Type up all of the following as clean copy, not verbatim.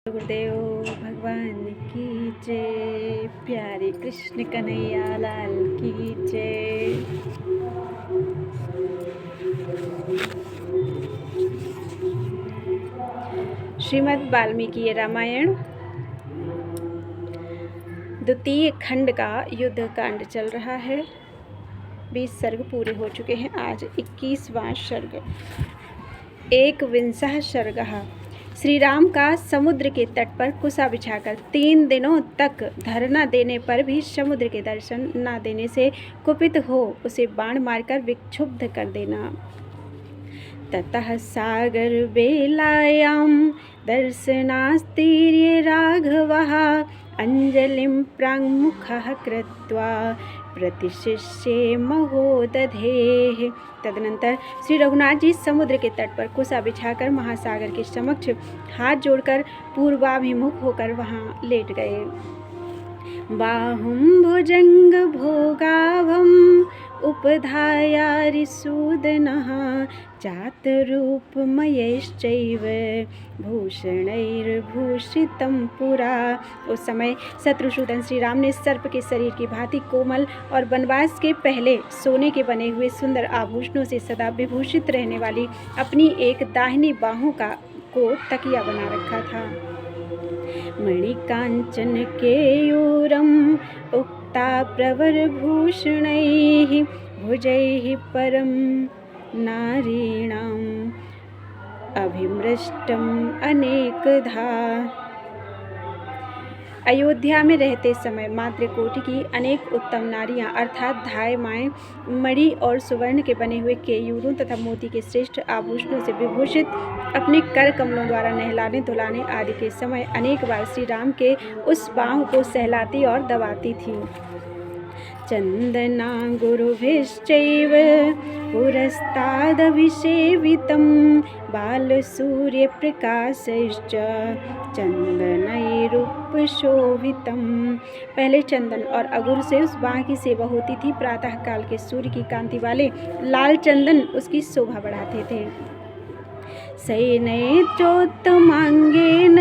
गुरुदेव भगवान की जय। प्यारे कृष्ण कन्हैया लाल की जय। श्रीमद् वाल्मीकि रामायण द्वितीय खंड का युद्ध कांड चल रहा है। 20 सर्ग पूरे हो चुके हैं। आज 21वां सर्ग। 21वां सर्ग। श्री राम का समुद्र के तट पर कुसा बिछाकर 3 दिनों तक धरना देने पर भी समुद्र के दर्शन न देने से कुपित हो उसे बाण मारकर विक्षुब्ध कर देना। ततः सागर बेलायां दर्शनास्तीर्य राघवः अंजलिं प्राङ्मुखः कृत्वा प्रतिशिष्ये महोदधेः। तदनंतर श्री रघुनाथ जी समुद्र के तट पर कुसा बिछाकर महासागर के समक्ष हाथ जोड़कर पूर्वाभिमुख होकर वहां लेट गए। बाहुं भुजंग भोगाभम् उपधायारिसूदनः चातरूपमयैश्चैव भूषणैर्भूषितं पुरा। उस समय शत्रुसूदन श्री राम ने सर्प के शरीर की भांति कोमल और वनवास के पहले सोने के बने हुए सुंदर आभूषणों से सदा विभूषित रहने वाली अपनी एक दाहिनी बाहों को तकिया बना रखा था। मणिकांचन केयूरम् उक्ता प्रवरभूषणैः भुजैः परं नारीणाम् अभिमृष्टम् अनेकधा। अयोध्या में रहते समय मातृकोटि की अनेक उत्तम नारियां अर्थात धाय माएँ मणि और सुवर्ण के बने हुए केयूरों तथा मोती के श्रेष्ठ आभूषणों से विभूषित अपने कर कमलों द्वारा नहलाने धुलाने आदि के समय अनेक बार श्री राम के उस बाहों को सहलाती और दबाती थी। चंदना गुरुभिश्चैव पुरस्तादभिसेवितं बालसूर्यप्रकाशैश्च चंदनैरुपशोभितं। पहले चंदन और अगुर से उस बाह की सेवा होती थी। प्रातः काल के सूर्य की कांति वाले लाल चंदन उसकी शोभा बढ़ाते थे। सैनेत्रोत्तमांगेन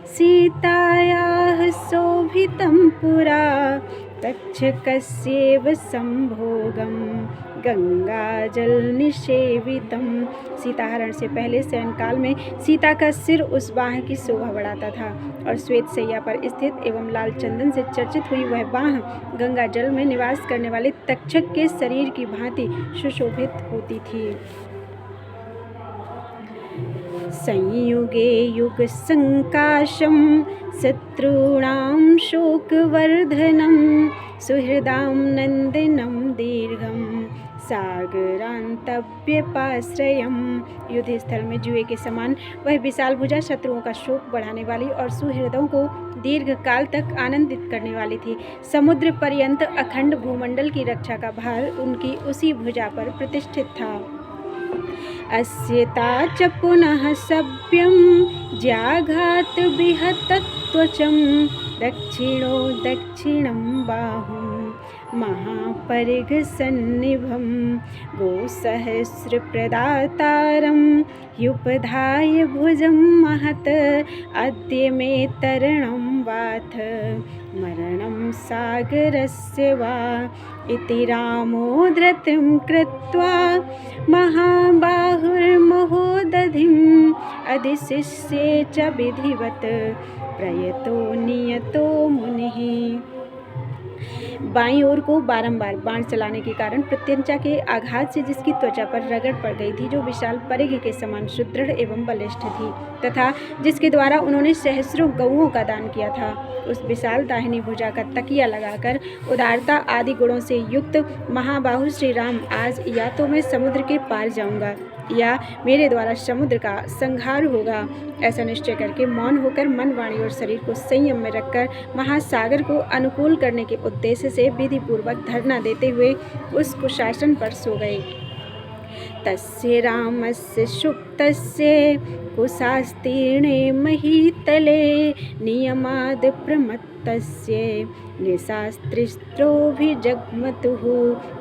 सीतायाः शोभितं पुरा तक्षकस्यैव संभोगं गंगाजलनिषेवितं। सीताहरण से पहले शयनकाल में सीता का सिर उस बाह की शोभा बढ़ाता था और श्वेत सैया पर स्थित एवं लाल चंदन से चर्चित हुई वह बाह गंगा जल में निवास करने वाले तक्षक के शरीर की भांति सुशोभित होती थी। संयुगे युग संकाशं शत्रूणां शोकवर्धनं सुहृदां नंदनं दीर्घं सागरांतव्यपाश्रयम्। युद्ध स्थल में जुए के समान वह विशाल भुजा शत्रुओं का शोक बढ़ाने वाली और सुहृदों को दीर्घ काल तक आनंदित करने वाली थी। समुद्र पर्यंत अखंड भूमंडल की रक्षा का भार उनकी उसी भुजा पर प्रतिष्ठित था। अस्यता च पुनः सभ्यं ज्याघात विहतत्वचं दक्षिणो दक्षिणं बाहुं महापरिघसन्निभं गोसहस्रप्रदातारं ह्युपधाय भुजं महत् अद्य मे तरणं वाथ मरणं सागरस्य वा इति रामो धृतिं कृत्वा महाबाहुर्महोदधिम् अधिशिष्ये च विधिवत् प्रयतो नियतो मुनिः। बाईं ओर को बारंबार बाण चलाने के कारण प्रत्यंचा के आघात से जिसकी त्वचा पर रगड़ पड़ गई थी, जो विशाल परिघ के समान सुदृढ़ एवं बलिष्ठ थी तथा जिसके द्वारा उन्होंने सहस्रों गौओं का दान किया था, उस विशाल दाहिनी भुजा का तकिया लगाकर उदारता आदि गुणों से युक्त महाबाहु श्री राम आज या तो मैं समुद्र के पार जाऊंगा या मेरे द्वारा समुद्र का संहार होगा, ऐसा निश्चय करके मौन होकर मन वाणी और शरीर को संयम में रखकर महासागर को अनुकूल करने के उद्देश्य से विधि पूर्वक धरना देते हुए उस कुशासन पर सो गए। तस्य रामस्य सुप्तस्य कुशास्तीर्णे महीतले नियमाद् प्रमत्तस्य निशास्त्रिस्त्रोभिजग्मतुः।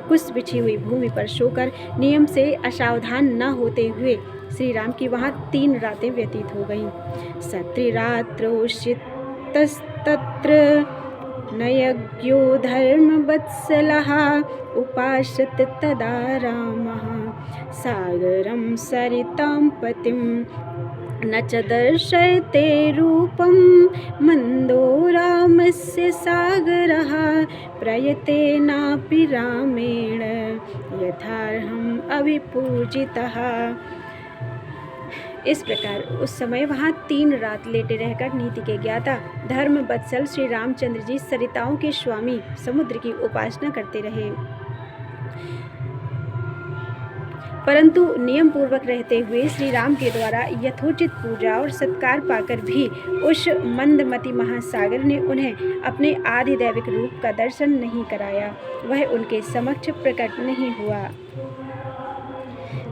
कुश बिछी हुई भूमि पर सोकर नियम से असावधान न होते हुए श्री राम की वहाँ 3 रातें व्यतीत हो गईं। सत्रिरात्रोषितस्तत्र नयज्ञो धर्मवत्सलः उपासत तदा रामः सागरं सरितां पतिं न च दर्शयते रूपं मन्दो रामस्य सागरः प्रयतेनापि रामेण यथार्हम् अभिपूजितः। इस प्रकार उस समय वहाँ 3 रात लेटे रहकर नीति के ज्ञाता धर्म वत्सल श्री रामचंद्र जी सरिताओं के स्वामी समुद्र की उपासना करते रहे, परंतु नियम पूर्वक रहते हुए श्री राम के द्वारा यथोचित पूजा और सत्कार पाकर भी उस मंदमती महासागर ने उन्हें अपने आधिदैविक रूप का दर्शन नहीं कराया, वह उनके समक्ष प्रकट नहीं हुआ।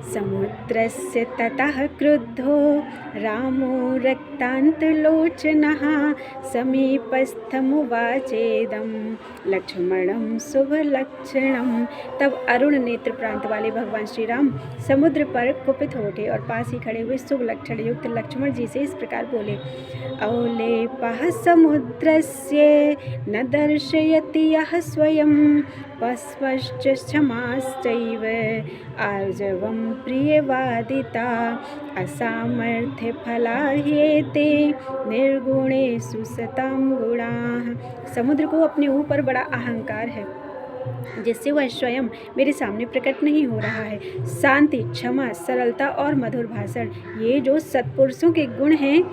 समुद्रस्य ततः क्रुद्धो रामो रक्तान्तलोचनः समीपस्थमुवाचेदं लक्ष्मणं शुभलक्षणं। तब अरुण नेत्र प्रांत वाले भगवान श्री राम समुद्र पर कुपित हो उठे और पास ही खड़े हुए शुभ लक्षण युक्त लक्ष्मण जी से इस प्रकार बोले, औलेपः समुद्रस्य न दर्शयति यः स्वयं पश्वश्च क्षमाश्चैव आर्जवं प्रियवादिता असामर्थ्यफला ह्येते निर्गुणेषु सतां गुणाः। समुद्र को अपने ऊपर बड़ा अहंकार है जिससे वह स्वयं मेरे सामने प्रकट नहीं हो रहा है। शांति, क्षमा, सरलता और मधुर भाषण, ये जो सत्पुरुषों के गुण हैं,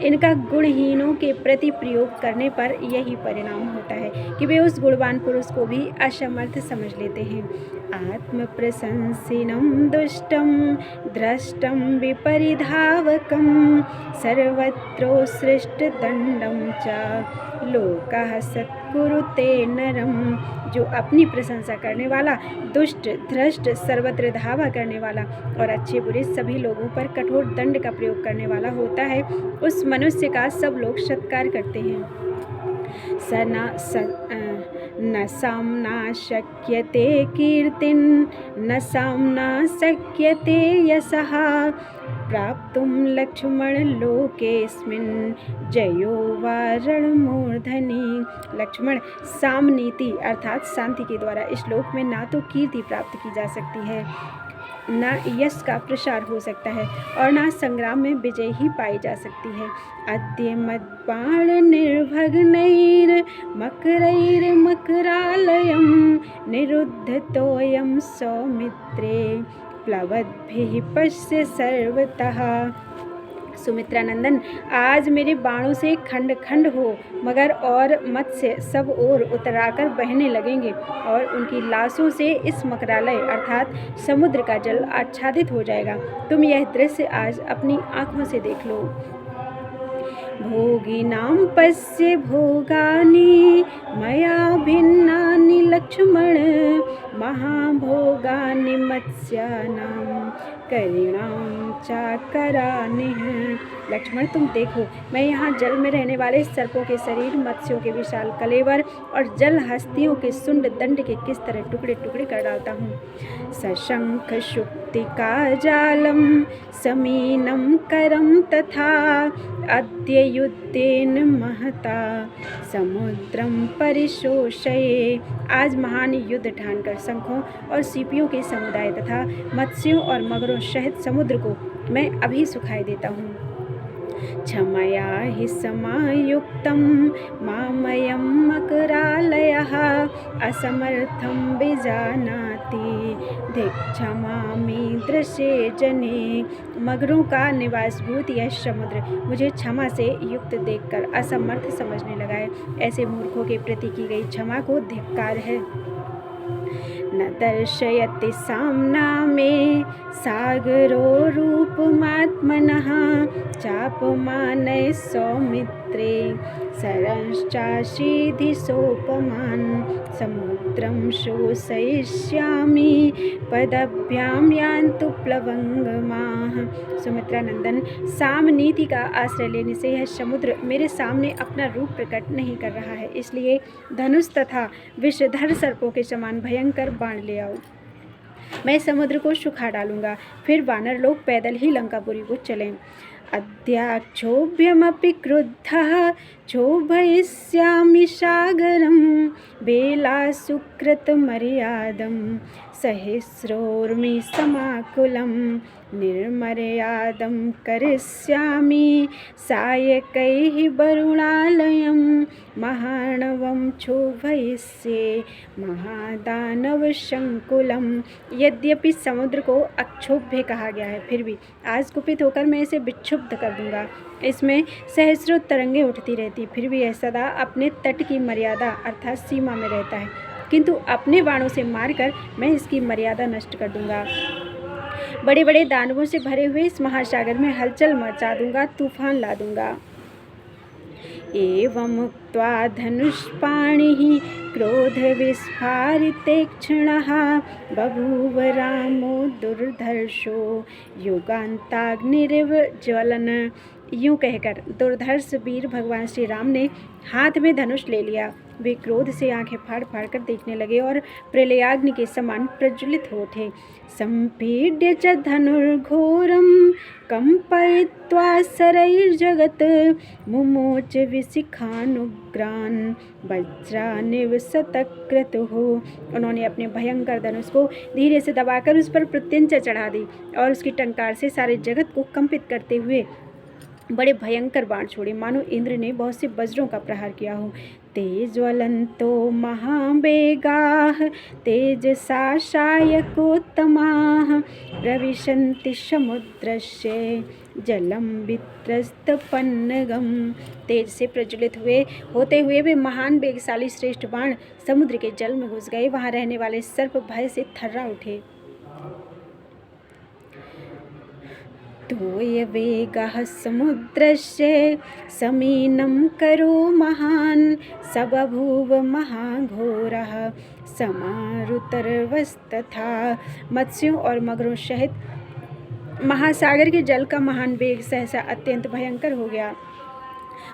इनका गुणहीनों के प्रति प्रयोग करने पर यही परिणाम होता है कि वे उस गुणवान पुरुष को भी असमर्थ समझ लेते हैं। आत्म प्रशंसिनं दुष्टं द्रष्टं विपरिधावकं सर्वत्रोत्सृष्टदण्डं च लोकः सत्कुरुते नरं। जो अपनी प्रशंसा करने वाला, दुष्ट, धृष्ट, सर्वत्र धावा करने वाला और अच्छे बुरे सभी लोगों पर कठोर दंड का प्रयोग करने वाला होता है, उस मनुष्य का सब लोग सत्कार करते हैं। न साम्ना शक्यते कीर्तिं न साम्ना शक्यते यशः प्राप्तुं लक्ष्मण लोकेस्मिन् जयो वा रणमूर्धनि। लक्ष्मण, साम नीति अर्थात शांति के द्वारा इस श्लोक में ना तो कीर्ति प्राप्त की जा सकती है, न यश का प्रसार हो सकता है और न संग्राम में विजय ही पाई जा सकती है। अद्य मद्बाण निर्भग्नैर्मकरैर्मकरालयं निरुद्धतोऽयं सौमित्रे प्लवद्भिः पश्य सर्वतः। सुमित्रानंदन, आज मेरे बाणों से खंड खंड हो मगर और मत्स्य सब ओर उतराकर बहने लगेंगे और उनकी लाशों से इस मकरालय अर्थात समुद्र का जल आच्छादित हो जाएगा। तुम यह दृश्य आज अपनी आँखों से देख लो। भोगिनां पश्य भोगानि मया भिन्नानि लक्ष्मण महाभोगानि मत्स्यानां करीणां चाकरानिः। लक्ष्मण, तुम देखो, मैं यहाँ जल में रहने वाले सर्पों के शरीर, मत्स्यों के विशाल कलेवर और जल हस्तियों के सुंड दंड के किस तरह टुकड़े टुकड़े कर डालता हूँ। सशंख शुक्तिका जालम समीनं करम तथा अद्य युद्धेन महता समुद्रम परिशोषये। आज महान युद्ध ठानकर शंखों और सीपियों के समुदाय तथा मत्स्यों और मगरों सहित समुद्र को मैं अभी सुखाई देता हूँ। क्षमया हि समायुक्तं मामयं मकरालयः असमर्थं विजानाति धिक्षमामि दृशे जने। मगरों का निवासभूत यह समुद्र मुझे क्षमा से युक्त देखकर असमर्थ समझने लगा है। ऐसे मूर्खों के प्रति की गई क्षमा को धिक्कार है। न दर्शयति साम्ना मे सागरो रूपमात्मनः चापमानैः सौमित्रे सरश्चाशीधि सोपमान् समुद्रं शोषयिष्यामि पदभ्यां यान्तु प्लवंगमाः। सुमित्रानंदन, साम नीति का आश्रय लेने से यह समुद्र मेरे सामने अपना रूप प्रकट नहीं कर रहा है, इसलिए धनुष तथा विषधर सर्पों के समान भयंकर बाण ले आओ। मैं समुद्र को सुखा डालूंगा। फिर वानर लोग पैदल ही लंकापुरी को चलें। अद्याक्षोभ्यमपि क्रुद्धः क्षोभयिष्यामि सागरं बेलासुकृतमर्यादं सहस्रोर्मि समाकुलं निर्मर्यादं करिष्यामि सायकैः वरुणालयं महानवं क्षोभयिष्ये महादानवशंकुलम। यद्यपि समुद्र को अक्षोभ्य कहा गया है, फिर भी आज कुपित होकर मैं इसे विक्षुब्ध कर दूंगा। इसमें सहस्रों तरंगें उठती रहती, फिर भी यह सदा अपने तट की मर्यादा अर्थात सीमा में रहता है, किंतु अपने बाणों से मारकर मैं इसकी मर्यादा नष्ट कर दूंगा। बड़े बड़े दानवों से भरे हुए इस महासागर में हलचल मचा दूंगा, तूफान ला दूंगा। एवमुक्त्वा धनुष्पाणिः क्रोधविस्फारितेक्षणः बभूव रामो दुर्धर्षो युगान्ताग्निर्ज्वलन। यूं कहकर दुर्धर्ष वीर भगवान श्री राम ने हाथ में धनुष ले लिया। वे क्रोध से आंखें फाड़ फाड़ कर देखने लगे और प्रलयाग्नि के समान प्रज्वलित हो उठे। संपीड्य च धनुर्घोरं कंपयित्वा शरैर्जगत् मुमोच विशिखानुग्रान् वज्रानिव शतक्रतुः। उन्होंने अपने भयंकर धनुष को धीरे से दबाकर उस पर प्रत्यंचा चढ़ा दी और उसकी टंकार से सारे जगत को कंपित करते हुए बड़े भयंकर बाण छोड़े, मानो इंद्र ने बहुत से वज्रों का प्रहार किया हो। तेज्वलंतो महावेगाः तेजसा शायकोत्तमाः प्रविशन्ति समुद्रस्य जलं वित्रस्तपन्नगम। तेज से प्रज्वलित होते हुए वे महान वेगशाली श्रेष्ठ बाण समुद्र के जल में घुस गए। वहां रहने वाले सर्प भय से थर्रा उठे। तोय वेगः समुद्रस्य समीनं करो महान् स बभूव महाघोरः समारुतर्वस्तथा। मत्स्यों और मगरों सहित महासागर के जल का महान वेग सहसा अत्यंत भयंकर हो गया।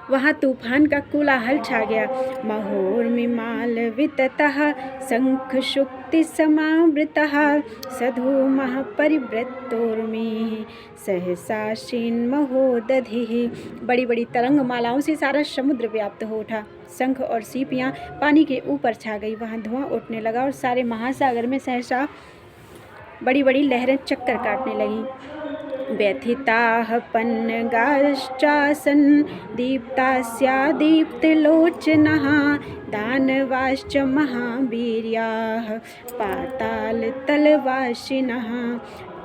वहाँ तूफान का कोलाहल छा गया। महोर्मिमाल विततः शंख शुक्ति समावृतः सधूमः परिवृत्तोर्मिः सहसा शीन्महोदधिः। बड़ी बड़ी तरंग मालाओं से सारा समुद्र व्याप्त हो उठा। शंख और सीपियाँ पानी के ऊपर छा गई। वहाँ धुआं उठने लगा और सारे महासागर में सहसा बड़ी बड़ी लहरें चक्कर काटने लगी। व्यथिताः पन्नगाश्चासन् दीप्तास्या दीप्तलोचनः दानवाश्च महावीर्याः पातालतलवासिनः।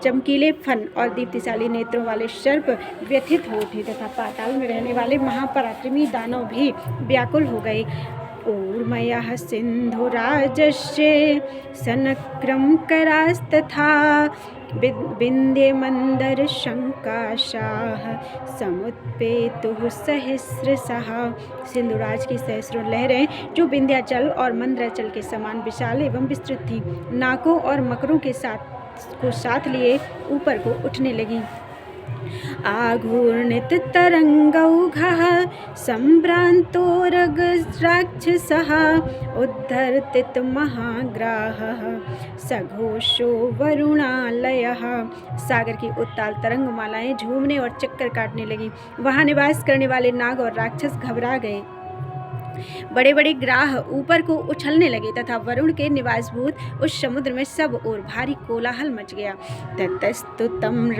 चमकीले फन और दीप्तिशाली नेत्रों वाले सर्प व्यथित हो उठे तथा पाताल में रहने वाले महापराक्रमी दानव भी व्याकुल हो गए। ऊर्मयः सिन्धुराजस्य सनक्रमकरास्तथा विन्ध्यमन्दर शंकाशाः समुत्पेतुः सहस्रशः। सिंधुराज की सहस्रों लहरें जो विंध्याचल और मंदराचल के समान विशाल एवं विस्तृत थी, नाकों और मकरों के साथ लिए ऊपर को उठने लगी। आघूर्णित तरंगौघः सम्भ्रान्तोरगराक्षसः उद्धर्तित महाग्राहः सघोषो वरुणालयः। सागर की उत्ताल तरंग मालाएं झूमने और चक्कर काटने लगी। वहां निवास करने वाले नाग और राक्षस घबरा गए। बड़े बड़े ग्राह ऊपर को उछलने लगे तथा वरुण के निवासभूत उस समुद्र में सब ओर भारी कोलाहल मच गया। ततस्तुतं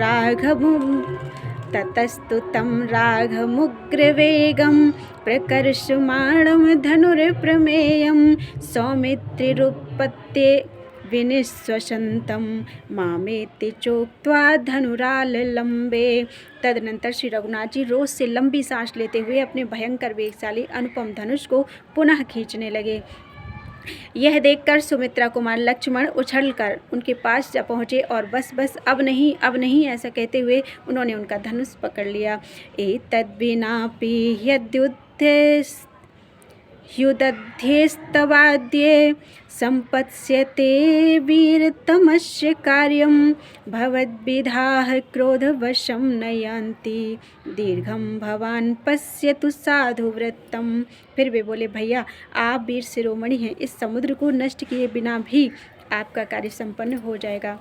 राघमुग्रवेगं प्रकर्षमाणं धनुर्प्रमेयं सौमित्रिरुत्पत्ते विनिश्वसन्तं मामेति चोक्त्वा धनुराललम्बे। तदनंतर श्री रघुनाथ जी रोज से लंबी सांस लेते हुए अपने भयंकर वेगशाली अनुपम धनुष को पुनः खींचने लगे। यह देखकर सुमित्रा कुमार लक्ष्मण उछलकर उनके पास जा पहुँचे और बस बस अब नहीं ऐसा कहते हुए उन्होंने उनका धनुष पकड़ लिया। एतद्विनापि ह्युदध्येस्तवाद्ये संपत्स्यते वीरतमस्य कार्यं भवद्भिधाः क्रोधवशं न यान्ति दीर्घं भवान् पश्यतु साधुव्रतम्। फिर वे बोले, भैया आप वीर शिरोमणि हैं, इस समुद्र को नष्ट किए बिना भी आपका कार्य संपन्न हो जाएगा।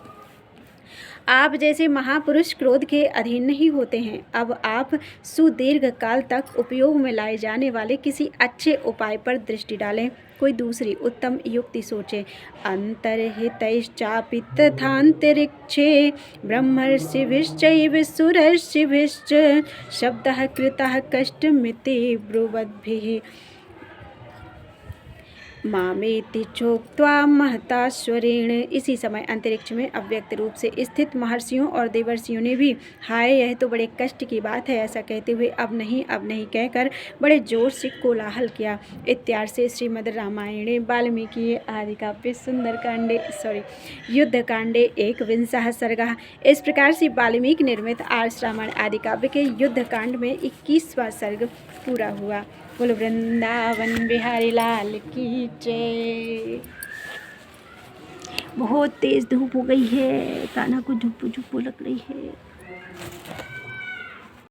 आप जैसे महापुरुष क्रोध के अधीन नहीं होते हैं। अब आप सुदीर्घ काल तक उपयोग में लाए जाने वाले किसी अच्छे उपाय पर दृष्टि डालें। कोई दूसरी उत्तम युक्ति सोचें। अंतर्हितैश्चापि तथान्तरिक्षे ब्रह्मर्षिभिश्चैव सुरर्षिभिश्च शब्दः कृतः कष्टमिति ब्रुवद्भिः मामेति चोक्त्वा महता स्वरेण। इसी समय अंतरिक्ष में अव्यक्त रूप से स्थित महर्षियों और देवर्षियों ने भी हाय यह तो बड़े कष्ट की बात है ऐसा कहते हुए अब नहीं कहकर बड़े जोर से कोलाहल किया। इत्यार्थ से श्रीमद् रामायणे वाल्मीकि आदि काव्ये सुंदरकांडे युद्धकांडे 21 सर्गः। इस प्रकार से वाल्मीकि निर्मित आर्ष रामायण आदि काव्य के युद्धकांड में 21वां सर्ग पूरा हुआ। बोलो वृंदावन बिहारी लाल की जय। बहुत तेज धूप हो गई है, कान्हा को झुप्पू लग रही है।